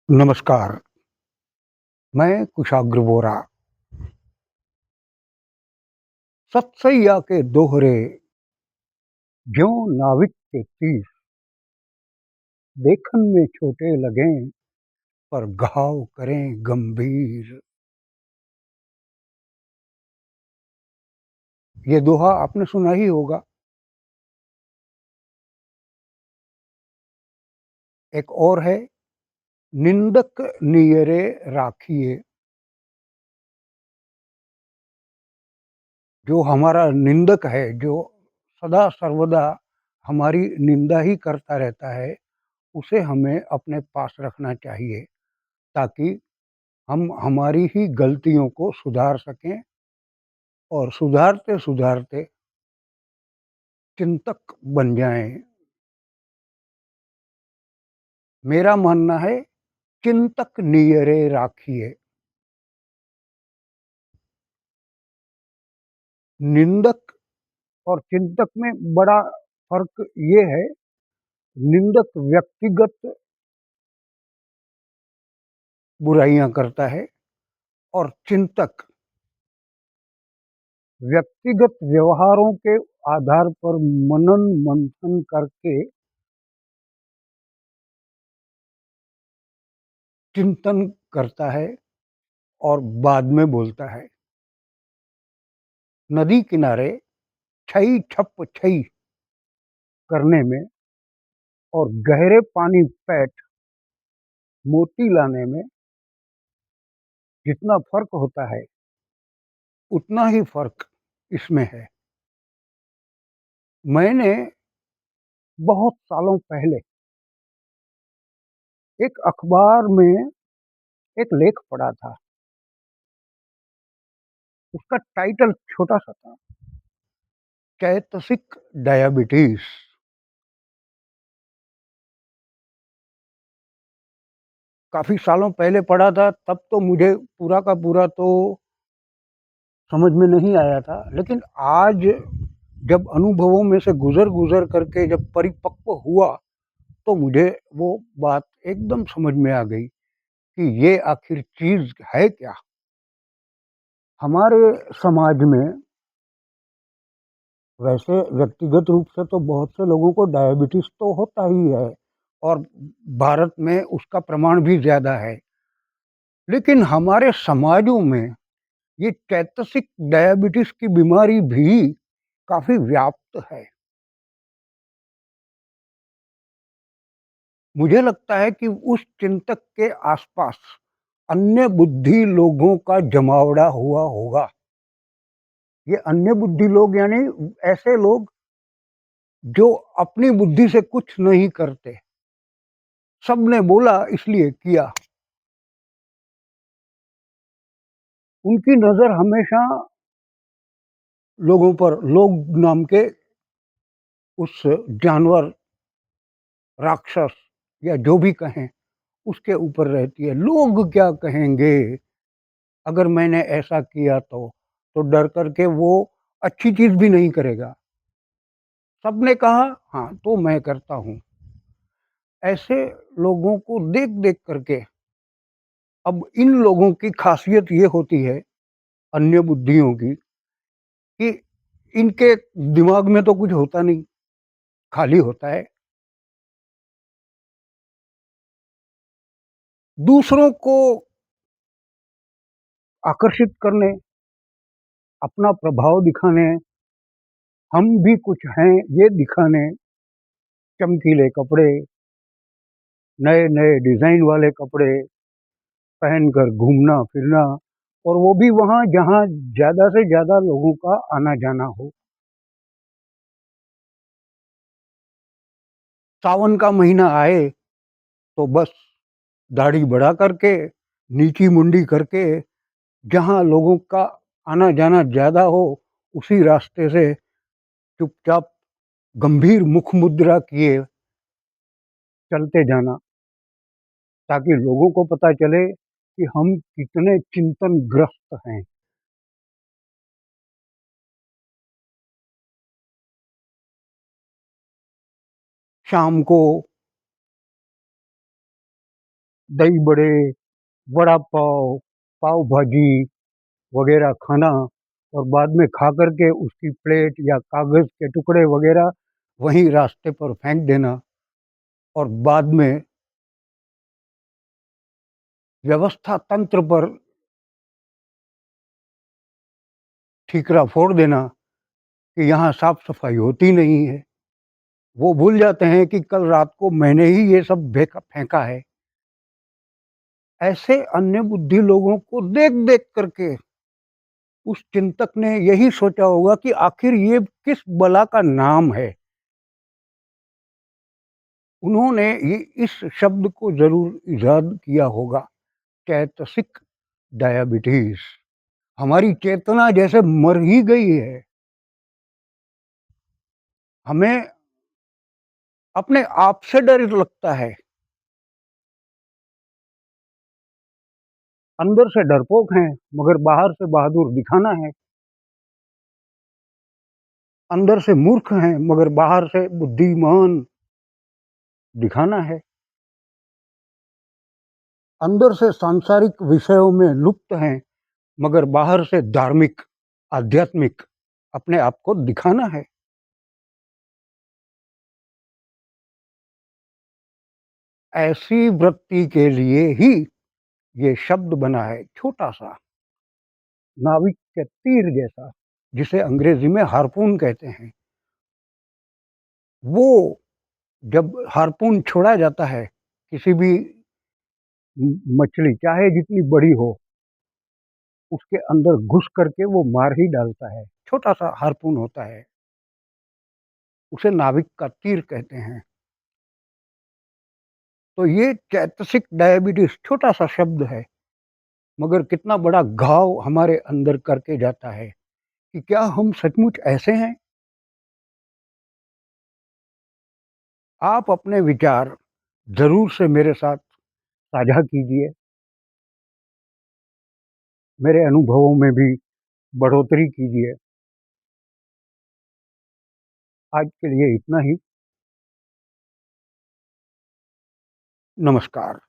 नमस्कार, मैं कुशाग्र बोरा। सतसैया के दोहरे, ज्यों नाविक के तीर, देखन में छोटे लगें, पर घाव करें गंभीर। ये दोहा आपने सुना ही होगा। एक और है, निंदक नियरे राखिए। जो हमारा निंदक है, जो सदा सर्वदा हमारी निंदा ही करता रहता है, उसे हमें अपने पास रखना चाहिए, ताकि हम हमारी ही गलतियों को सुधार सकें और सुधारते-सुधारते चिंतक बन जाएँ। मेरा मानना है, चिंतक नियरे राखिए। निंदक और चिंतक में बड़ा फ़र्क ये है, निंदक व्यक्तिगत बुराइयाँ करता है और चिंतक व्यक्तिगत व्यवहारों के आधार पर मनन-मंथन करके चिंतन करता है और बाद में बोलता है। नदी किनारे छई छप छई करने में और गहरे पानी पैठ मोती लाने में जितना फ़र्क होता है, उतना ही फ़र्क इसमें है। मैंने बहुत सालों पहले एक अखबार में एक लेख पढ़ा था। उसका टाइटल छोटा-सा था, चैतसिक डायबिटीज़। काफ़ी सालों पहले पढ़ा था, तब तो मुझे पूरा का पूरा तो समझ में नहीं आया था। लेकिन आज जब अनुभवों में से गुज़र-गुज़र करके जब परिपक्व हुआ, तो मुझे वो बात एकदम समझ में आ गई कि ये आखिर चीज़ है क्या? हमारे समाज में वैसे व्यक्तिगत रूप से तो बहुत से लोगों को डायबिटीज़ तो होता ही है और भारत में उसका प्रमाण भी ज़्यादा है। लेकिन हमारे समाजों में ये चैतसिक डायबिटीज़ की बीमारी भी काफ़ी व्याप्त है। मुझे लगता है कि उस चिंतक के आस-पास अन्य बुद्धि लोगों का जमावड़ा हुआ होगा। ये अन्य बुद्धि लोग यानी ऐसे लोग जो अपनी बुद्धि से कुछ नहीं करते। सबने बोला इसलिए किया। उनकी नज़र हमेशा लोगों पर, लोग नाम के उस जानवर, राक्षस या जो भी कहें, उसके ऊपर रहती है। लोग क्या कहेंगे अगर मैंने ऐसा किया तो डर कर के वो अच्छी चीज़ भी नहीं करेगा। सबने कहा, हाँ, तो मैं करता हूँ। ऐसे लोगों को देख-देख कर के अब इन लोगों की ख़ासियत ये होती है, अन्य बुद्धियों की, कि इनके दिमाग में तो कुछ होता नहीं, खाली होता है। दूसरों को आकर्षित करने, अपना प्रभाव दिखाने, हम भी कुछ हैं ये दिखाने, चमकीले कपड़े, नए-नए डिज़ाइन वाले कपड़े पहनकर घूमना-फिरना और वो भी वहाँ जहाँ ज़्यादा से ज़्यादा लोगों का आना-जाना हो। सावन का महीना आए तो बस दाढ़ी बढ़ा करके, नीची मुंडी करके, जहाँ लोगों का आना-जाना ज़्यादा हो, उसी रास्ते से चुपचाप गंभीर मुख मुद्रा किए चलते जाना, ताकि लोगों को पता चले कि हम कितने चिंतनग्रस्त हैं। शाम को दही बड़े, वड़ा पाव, पाव भाजी वगैरह खाना और बाद में खा कर के उसकी प्लेट या कागज़ के टुकड़े वगैरह वहीं रास्ते पर फेंक देना और बाद में व्यवस्था तंत्र पर ठीकरा फोड़ देना कि यहाँ साफ-सफाई होती नहीं है। वो भूल जाते हैं कि कल रात को मैंने ही ये सब फेंका है। ऐसे अन्य बुद्धि लोगों को देख-देख करके उस चिंतक ने यही सोचा होगा कि आखिर ये किस बला का नाम है। उन्होंने ये इस शब्द को ज़रूर इजाद किया होगा, चैतसिक डायबिटीज़। हमारी चेतना जैसे मर ही गई है। हमें अपने आप से डर लगता है। अंदर से डरपोक हैं, मगर बाहर से बहादुर दिखाना है। अंदर से मूर्ख हैं, मगर बाहर से बुद्धिमान दिखाना है। अंदर से सांसारिक विषयों में लुप्त हैं, मगर बाहर से धार्मिक, आध्यात्मिक अपने आप को दिखाना है। ऐसी वृत्ति के लिए ही ये शब्द बना है, छोटा-सा, नाविक के तीर जैसा, जिसे अंग्रेजी में हार्पून कहते हैं। वो जब हार्पून छोड़ा जाता है, किसी भी मछली चाहे जितनी बड़ी हो, उसके अंदर घुस करके वो मार ही डालता है। छोटा-सा हार्पून होता है, उसे नाविक का तीर कहते हैं। तो ये चैतसिक डायबिटीज़ छोटा-सा शब्द है, मगर कितना बड़ा घाव हमारे अंदर करके जाता है कि क्या हम सचमुच ऐसे हैं? आप अपने विचार ज़रूर से मेरे साथ साझा कीजिए। मेरे अनुभवों में भी बढ़ोतरी कीजिए। आज के लिए इतना ही। नमस्कार।